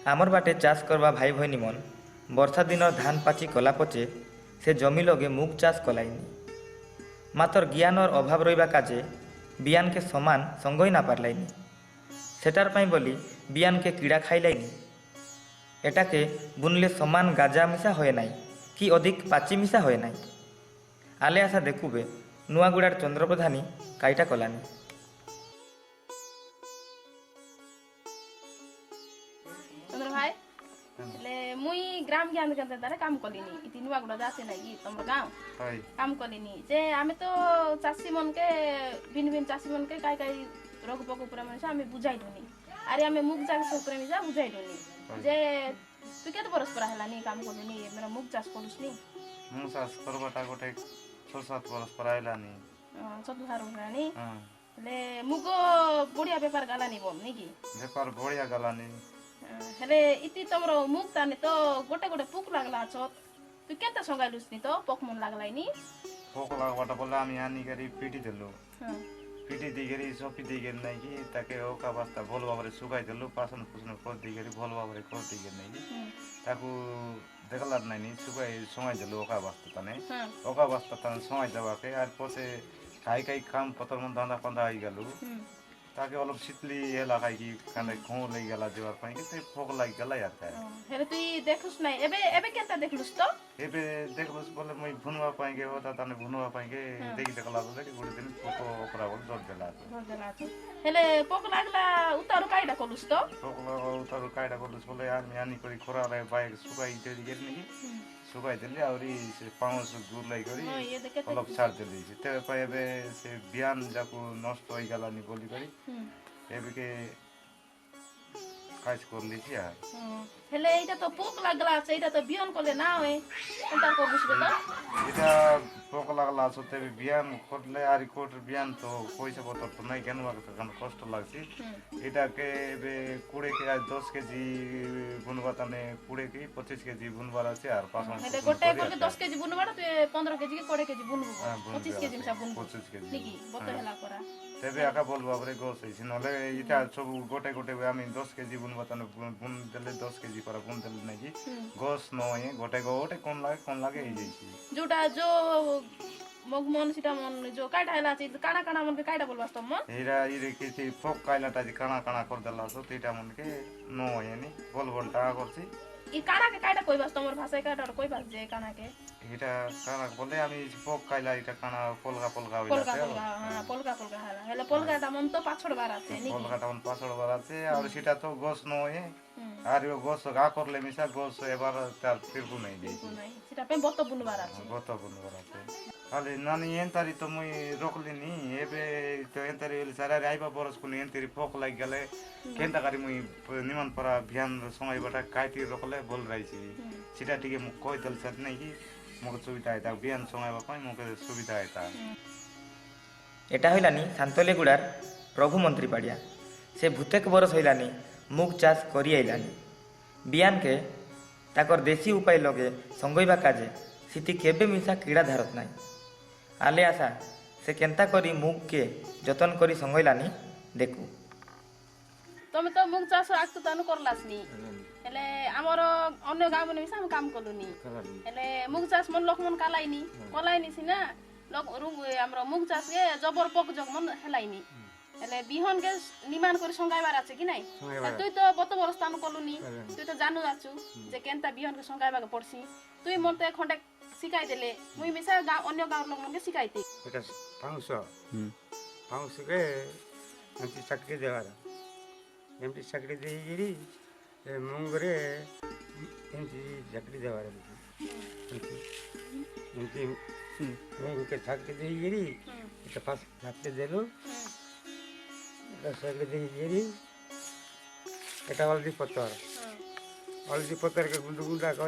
आमर बाटे चाष करवा भाई भईनी मन वर्षा दिन धान पाची कला पचे से जमी लगे मुग चाष कलाइनी मातर ज्ञान और अभाव रहा काजे बियान के समान संगई ना पारलाइनी सेटार पाई बोली बियान के कीड़ा खाइलाइनी एटाके बुनले समान गाजा मिसा होए नाई कि अधिक पाची मिसा होए नाई आले आशा देखुबे नुआगुड़ार चंद्रप्रधानी काईटा कलानी। चंद्र भाई ले मुई ग्राम ज्ञान केंद्र द्वारा काम कलिनी इति नुआगुड़ा जासे नाही तमर गांव काम कलिनी जे आमे तो चासी मन के भिन्न भिन्न चासी मन के काय रोग पोक ऊपर मन से आमे बुझाई दोनी अरे आमे मुग चाष ऊपर में जा बुझाई दोनी जे तू केते बरस पर हलानी काम कलिनी मेरा मुग चाष करूसनी मुग चाष करबाटा गोटे 6-7 बरस पर आइलानी 7 हलानी ले मुगो बढ़िया व्यापार गलानी बोम नी की व्यापार बढ़िया गलानी हेले इति तमरो मुग ताने तो गोटे गोटे पुक लागला छ तू केता संगाइलुसनी तो पोक मन लागलाइनी पोक लागबाटा बोले आमी आनी गरी पिटी देलु पिटी दिगरी सोपी दिगरी नै कि ताके ओका बस्ता भोल बाबरे सुगाइ देलु पासन पुसन को दिगरी भोल बाबरे को दिगरी नै कि ताकू देखला नै नि सुगाइ समय देलु ओका बस्ता तने समय देबाके आर पोसे काई काम पतर मन धंदा पंदा आइ गेलु ताके अलग शीतली हेला खाइ कि काने खो लई गेला जेबार पई के फोक लाग गेला यार का हेरे तुई देखुस नै एबे केता देखलुस तो एबे देखलुस बोले मई भुनवा पई के होता तने भुनवा पई के देखि देखला बोले कि गुडी दिन फोको ओकरा बोल जोर देला तो हेले पोक लागला उतारु काइडा कलुस तो पोक उतारु काइडा कलुस बोले यार मी आनी करी खोरा रे बाइक सुकाइ देली गेल नि सुकाइ देली औरी से पाउस दूर लाई करी अलग छाड़ देली ते पय एबे से बियान जाको नष्ट होई गेला नि बोली करी एबे के काज कर लीछि यार हेले एटा तो पोक लागला छ एटा तो बियान कोले ना होय एटा को बुझबे तो एटा पोक लागला छ ते बियान खोटले आरी कोट बियान तो पैसा पतर तो नै केनवा कन कष्ट लागछि एटा के एबे कुड़े के 10 केजी बुनवा तने कुड़े के 25 केजी बुनवार अछि आर पासन हेले गोटे को 10 केजी बुनवार तो 15 केजी के 20 केजी बुनबो 25 केजी में बुन 25 केजी निकी बतो हेला करा तेबे आका बोल बाबरे गोस है नले इटा सब गोटे गोटे आमी 10 केजी बुनवा तने बुन देले 10 केजी पर बुन देले नै कि गोस नय गोटे गोटे कोन लागे ए जैसी जोटा जो मगमन सीता मन जो काटा हैला छी काना काना मन के काटा बोलबास त मन हेरा इरे किछि फोक काइलाटा जी काना काना कर देला सो तेटा मन के नय नि बोल बोलटा करछि ई काना के काटा कोइबास तमर भाषा काटा और कोइबास जे काना के এটা কানা বলে আমি পোক কাইলা এটা কানা পলগা পলগা হইলা হ্যাঁ পলগা হালা হেলে পলগাটা মন তো পাছড় বার আছে নি পলগাটা মন পাছড় বার আছে আর সেটা তো গোস নয় আর ও গোস গা করলে মিশা গোস এবার তার ফিরবু নাই দেই সেটা পে বত বুনবার আছে খালি নানি এন্তারি তো মুই রকলিনি এবে তো এন্তারি সারা রাইবা বরস কোন এন্তারি পোক লাগ গেলে কেনটা করি মুই নিমন পরা ধ্যান সময় বটা কাইতি রকলে বল রাইছি সেটা ঠিক মু কই দল সাথ নাই কি मुझे सुविधा है बिहान समय मुझे सुविधा है एटा हइलानी सांतलेगुड़ार प्रभु मंत्री पाड़िया से भूतेक बरस हइलानी मुग चाष करी आइलानी बियान के ताकर देसी उपाय लगे संगइबा काजे सिटी केबे मिसा कीड़ा धारत नाई आले आशा से केंता करी मुग के जतन करी संगइलानी देखू तमे तो मुग चाष आक्तो तानु करलासनी हेले हमर अन्य गांव में हम काम कलुनी हेले मुग चाष मन लोक मन कलाइनी सिना लोक हमर मुग चाष के जबर पक जग मन हेलाइनी हेले बिहन के निर्माण करी संगाइबार আছে कि নাই তুই তো বত বড় স্থান কলুনি তুই তো জানু যাচ্ছু যে কেনতা বিহন के संगाइबा के पड़सी তুই মতে খন্ডে শিখাই দেলে মুই মিছা গাঁও अन्य गांव लोक मन के শিখাইতে এটা পাউস के अंति चक्के देवार एमटी चक्के देइरी मुंगरे एमटी चक्के देवार एमटी मुंग के चक्के देइरी এটা পাস চক্কে দেলো এটা চক্কে দেইরি এটা অলদি পতর के गुंडा